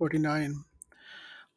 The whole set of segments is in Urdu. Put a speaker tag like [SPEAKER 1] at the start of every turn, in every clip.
[SPEAKER 1] 49।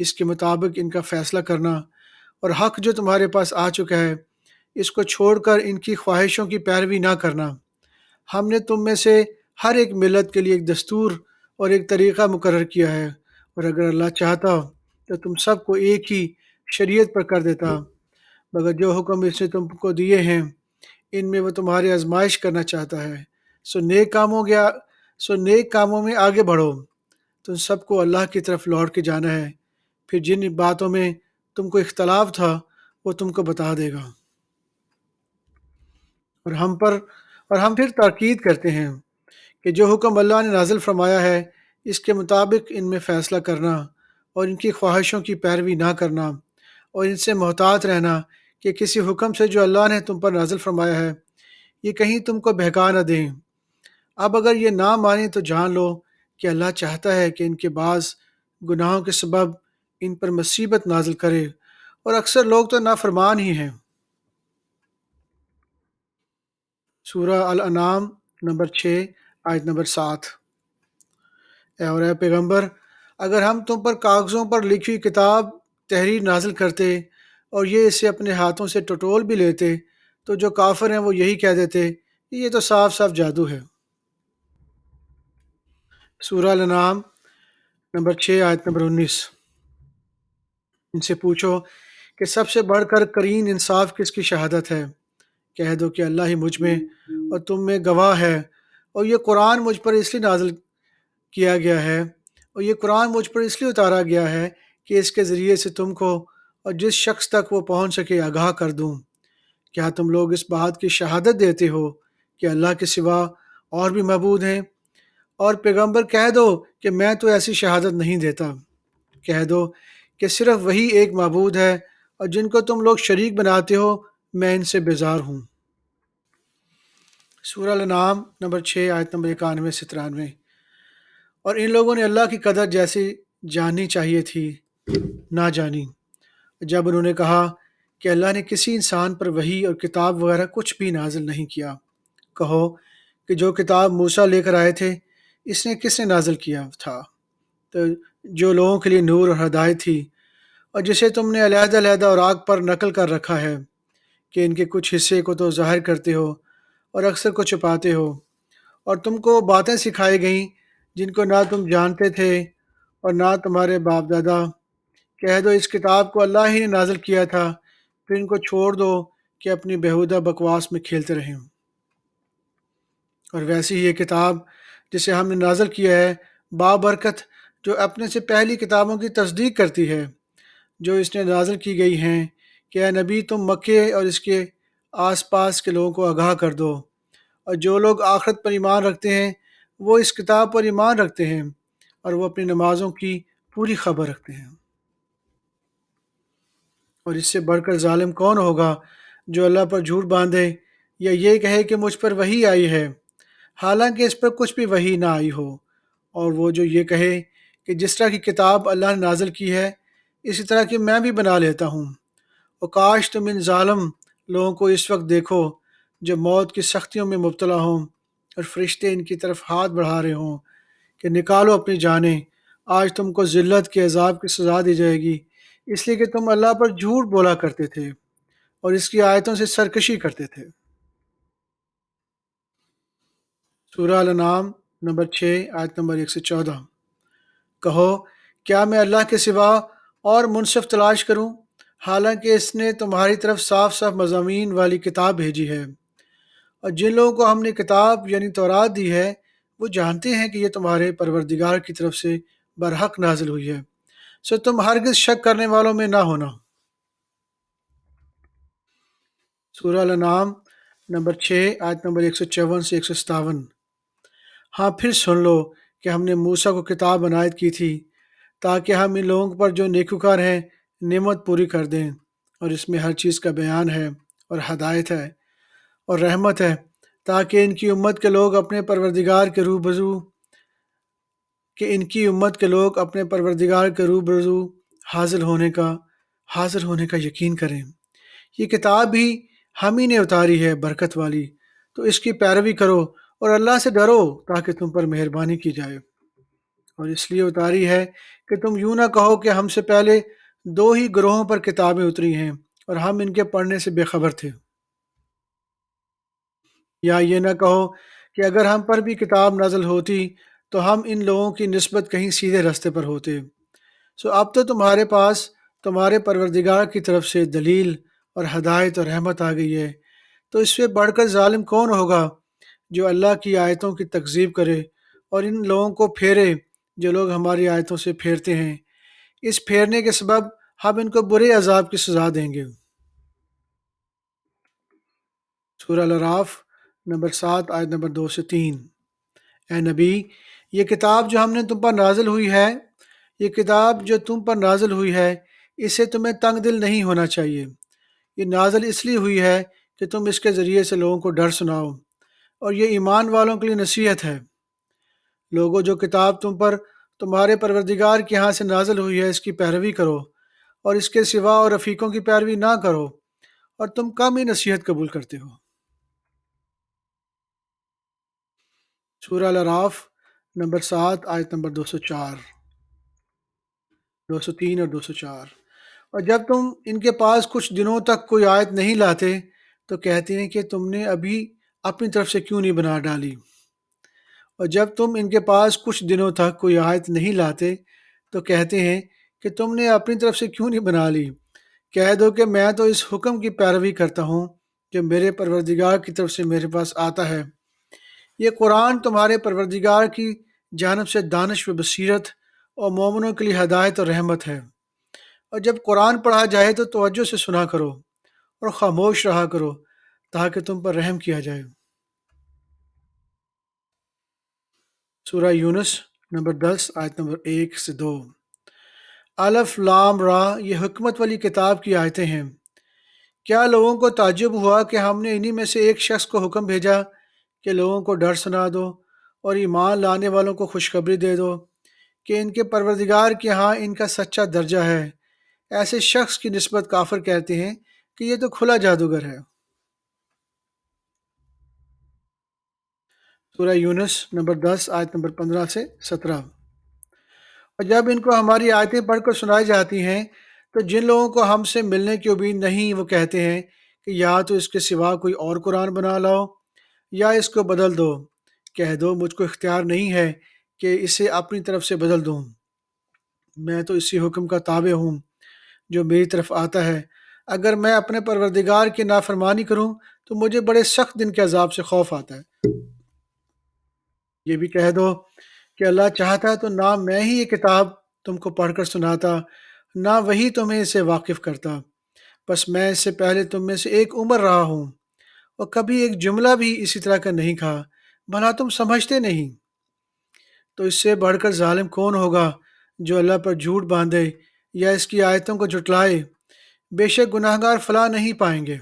[SPEAKER 1] اس کے مطابق ان کا فیصلہ کرنا، اور حق جو تمہارے پاس آ چکا ہے اس کو چھوڑ کر ان کی خواہشوں کی پیروی نہ کرنا۔ ہم نے تم میں سے ہر ایک ملت کے لیے ایک دستور اور ایک طریقہ مقرر کیا ہے، اور اگر اللہ چاہتا تو تم سب کو ایک ہی شریعت پر کر دیتا، مگر جو حکم اس نے تم کو دیے ہیں ان میں وہ تمہاری آزمائش کرنا چاہتا ہے۔ سو نیک کاموں میں آگے بڑھو، تم سب کو اللہ کی طرف لوٹ کے جانا ہے، پھر جن باتوں میں تم کو اختلاف تھا وہ تم کو بتا دے گا۔ اور ہم پھر تاکید کرتے ہیں کہ جو حکم اللہ نے نازل فرمایا ہے اس کے مطابق ان میں فیصلہ کرنا اور ان کی خواہشوں کی پیروی نہ کرنا، اور ان سے محتاط رہنا کہ کسی حکم سے جو اللہ نے تم پر نازل فرمایا ہے یہ کہیں تم کو بہکا نہ دیں۔ اب اگر یہ نہ مانیں تو جان لو کہ اللہ چاہتا ہے کہ ان کے بعض گناہوں کے سبب ان پر مصیبت نازل کرے، اور اکثر لوگ تو نافرمان ہی ہیں۔ سورہ الانعام نمبر 6 آیت نمبر 7۔ اور اے پیغمبر، اگر ہم تم پر کاغذوں پر لکھی ہوئی کتاب تحریر نازل کرتے اور یہ اسے اپنے ہاتھوں سے ٹٹول بھی لیتے تو جو کافر ہیں وہ یہی کہہ دیتے کہ یہ تو صاف صاف جادو ہے۔ سورہ الانعام نمبر 6 آیت نمبر 19۔ ان سے پوچھو کہ سب سے بڑھ کر کرین انصاف کس کی شہادت ہے؟ کہہ دو کہ اللہ ہی مجھ میں اور تم میں گواہ ہے، اور یہ قرآن مجھ پر اس لیے نازل کیا گیا ہے، اور یہ قرآن مجھ پر اس لیے اتارا گیا ہے کہ اس کے ذریعے سے تم کو اور جس شخص تک وہ پہنچ سکے آگاہ کر دوں۔ کیا تم لوگ اس بات کی شہادت دیتے ہو کہ اللہ کے سوا اور بھی معبود ہیں؟ اور پیغمبر کہہ دو کہ میں تو ایسی شہادت نہیں دیتا۔ کہہ دو کہ صرف وہی ایک معبود ہے، اور جن کو تم لوگ شریک بناتے ہو میں ان سے بیزار ہوں۔ سورہ الانعام نمبر 6 آیت نمبر 91 سے 93۔ اور ان لوگوں نے اللہ کی قدر جیسی جاننی چاہیے تھی نہ جانی، جب انہوں نے کہا کہ اللہ نے کسی انسان پر وحی اور کتاب وغیرہ کچھ بھی نازل نہیں کیا۔ کہو کہ جو کتاب موسیٰ لے کر آئے تھے اس نے کس نے نازل کیا تھا؟ تو جو لوگوں کے لیے نور اور ہدایت تھی، اور جسے تم نے علیحدہ علیحدہ اور آگ پر نقل کر رکھا ہے کہ ان کے کچھ حصے کو تو ظاہر کرتے ہو اور اکثر کو چھپاتے ہو، اور تم کو باتیں سکھائی گئیں جن کو نہ تم جانتے تھے اور نہ تمہارے باپ دادا۔ کہہ دو اس کتاب کو اللہ ہی نے نازل کیا تھا، پھر ان کو چھوڑ دو کہ اپنی بیہودہ بکواس میں کھیلتے رہیں۔ اور ویسی ہی یہ کتاب جسے ہم نے نازل کیا ہے بابرکت، جو اپنے سے پہلی کتابوں کی تصدیق کرتی ہے جو اس نے نازل کی گئی ہیں، کہ اے نبی تم مکے اور اس کے آس پاس کے لوگوں کو آگاہ کر دو، اور جو لوگ آخرت پر ایمان رکھتے ہیں وہ اس کتاب پر ایمان رکھتے ہیں اور وہ اپنی نمازوں کی پوری خبر رکھتے ہیں۔ اور اس سے بڑھ کر ظالم کون ہوگا جو اللہ پر جھوٹ باندھے یا یہ کہے کہ مجھ پر وحی آئی ہے حالانکہ اس پر کچھ بھی وحی نہ آئی ہو، اور وہ جو یہ کہے کہ جس طرح کی کتاب اللہ نے نازل کی ہے اسی طرح کی میں بھی بنا لیتا ہوں۔ اور کاش تم ان ظالم لوگوں کو اس وقت دیکھو جو موت کی سختیوں میں مبتلا ہوں اور فرشتے ان کی طرف ہاتھ بڑھا رہے ہوں کہ نکالو اپنی جانیں، آج تم کو ذلت کے عذاب کی سزا دی جائے گی، اس لیے کہ تم اللہ پر جھوٹ بولا کرتے تھے اور اس کی آیتوں سے سرکشی کرتے تھے۔ سورہ الانعام نمبر 6 آیت نمبر 114۔ کہو کیا میں اللہ کے سوا اور منصف تلاش کروں حالانکہ اس نے تمہاری طرف صاف صاف مضامین والی کتاب بھیجی ہے، اور جن لوگوں کو ہم نے کتاب یعنی تورات دی ہے وہ جانتے ہیں کہ یہ تمہارے پروردگار کی طرف سے برحق نازل ہوئی ہے، سو تم ہرگز شک کرنے والوں میں نہ ہونا۔ سورہ الانعام نمبر 6 آیت نمبر 154 سے 157۔ ہاں پھر سن لو کہ ہم نے موسیٰ کو کتاب عنایت کی تھی تاکہ ہم ان لوگوں پر جو نیکوکار ہیں نعمت پوری کر دیں، اور اس میں ہر چیز کا بیان ہے اور ہدایت ہے اور رحمت ہے، تاکہ ان کی امت کے لوگ اپنے پروردگار کے روبرو حاضر ہونے کا یقین کریں۔ یہ کتاب بھی ہم ہی نے اتاری ہے برکت والی، تو اس کی پیروی کرو اور اللہ سے ڈرو تاکہ تم پر مہربانی کی جائے۔ اور اس لیے اتاری ہے کہ تم یوں نہ کہو کہ ہم سے پہلے دو ہی گروہوں پر کتابیں اتری ہیں اور ہم ان کے پڑھنے سے بے خبر تھے، یا یہ نہ کہو کہ اگر ہم پر بھی کتاب نازل ہوتی تو ہم ان لوگوں کی نسبت کہیں سیدھے راستے پر ہوتے۔ اب تو تمہارے پاس تمہارے پروردگار کی طرف سے دلیل اور ہدایت اور رحمت آ گئی ہے، تو اس سے بڑھ کر ظالم کون ہوگا جو اللہ کی آیتوں کی تکذیب کرے اور ان لوگوں کو پھیرے جو لوگ ہماری آیتوں سے پھیرتے ہیں۔ اس پھیرنے کے سبب ہم ان کو برے عذاب کی سزا دیں گے۔ سورہ الاعراف نمبر 7 آیت نمبر 2 سے 3۔ اے نبی، یہ کتاب جو ہم نے تم پر نازل ہوئی ہے، یہ کتاب جو تم پر نازل ہوئی ہے، اس سے تمہیں تنگ دل نہیں ہونا چاہیے۔ یہ نازل اس لیے ہوئی ہے کہ تم اس کے ذریعے سے لوگوں کو ڈر سناؤ، اور یہ ایمان والوں کے لیے نصیحت ہے۔ لوگوں، جو کتاب تم پر تمہارے پروردگار کے ہاں سے نازل ہوئی ہے اس کی پیروی کرو، اور اس کے سوا اور رفیقوں کی پیروی نہ کرو، اور تم کم ہی نصیحت قبول کرتے ہو۔ سورہ الاعراف نمبر 7 آیت نمبر 204، 203 اور 204۔ اور جب تم ان کے پاس کچھ دنوں تک کوئی آیت نہیں لاتے تو کہتے ہیں کہ تم نے ابھی اپنی طرف سے کیوں نہیں بنا ڈالی، اور جب تم ان کے پاس کچھ دنوں تک کوئی آیت نہیں لاتے تو کہتے ہیں کہ تم نے اپنی طرف سے کیوں نہیں بنا لی۔ کہہ دو کہ میں تو اس حکم کی پیروی کرتا ہوں جو میرے پروردگار کی طرف سے میرے پاس آتا ہے۔ یہ قرآن تمہارے پروردگار کی جانب سے دانش و بصیرت اور مومنوں کے لیے ہدایت اور رحمت ہے۔ اور جب قرآن پڑھا جائے تو توجہ سے سنا کرو اور خاموش رہا کرو تاکہ تم پر رحم کیا جائے۔ سورہ یونس نمبر 10 آیت نمبر 1 سے 2۔ الف لام را، یہ حکمت والی کتاب کی آیتیں ہیں۔ کیا لوگوں کو تعجب ہوا کہ ہم نے انہی میں سے ایک شخص کو حکم بھیجا کہ لوگوں کو ڈر سنا دو اور ایمان لانے والوں کو خوشخبری دے دو کہ ان کے پروردگار کے ہاں ان کا سچا درجہ ہے۔ ایسے شخص کی نسبت کافر کہتے ہیں کہ یہ تو کھلا جادوگر ہے۔ سورہ یونس نمبر 10 آیت نمبر 15 سے 17۔ اور جب ان کو ہماری آیتیں پڑھ کر سنائی جاتی ہیں تو جن لوگوں کو ہم سے ملنے کی امید نہیں وہ کہتے ہیں کہ یا تو اس کے سوا کوئی اور قرآن بنا لاؤ یا اس کو بدل دو۔ کہہ دو مجھ کو اختیار نہیں ہے کہ اسے اپنی طرف سے بدل دوں، میں تو اسی حکم کا تابع ہوں جو میری طرف آتا ہے۔ اگر میں اپنے پروردگار کی نافرمانی کروں تو مجھے بڑے سخت دن کے عذاب سے خوف آتا ہے۔ یہ بھی کہہ دو کہ اللہ چاہتا تو نہ میں ہی یہ کتاب تم کو پڑھ کر سناتا، نہ وہی تمہیں اسے واقف کرتا، بس میں اس سے پہلے تم میں سے ایک عمر رہا ہوں اور کبھی ایک جملہ بھی اسی طرح کا نہیں کہا، بھلا تم سمجھتے نہیں؟ تو اس سے بڑھ کر ظالم کون ہوگا جو اللہ پر جھوٹ باندھے یا اس کی آیتوں کو جھٹلائے؟ بے شک گناہ گار فلاح نہیں پائیں گے۔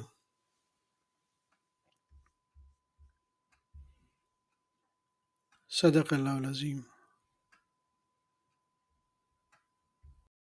[SPEAKER 1] صدق اللہ العظیم۔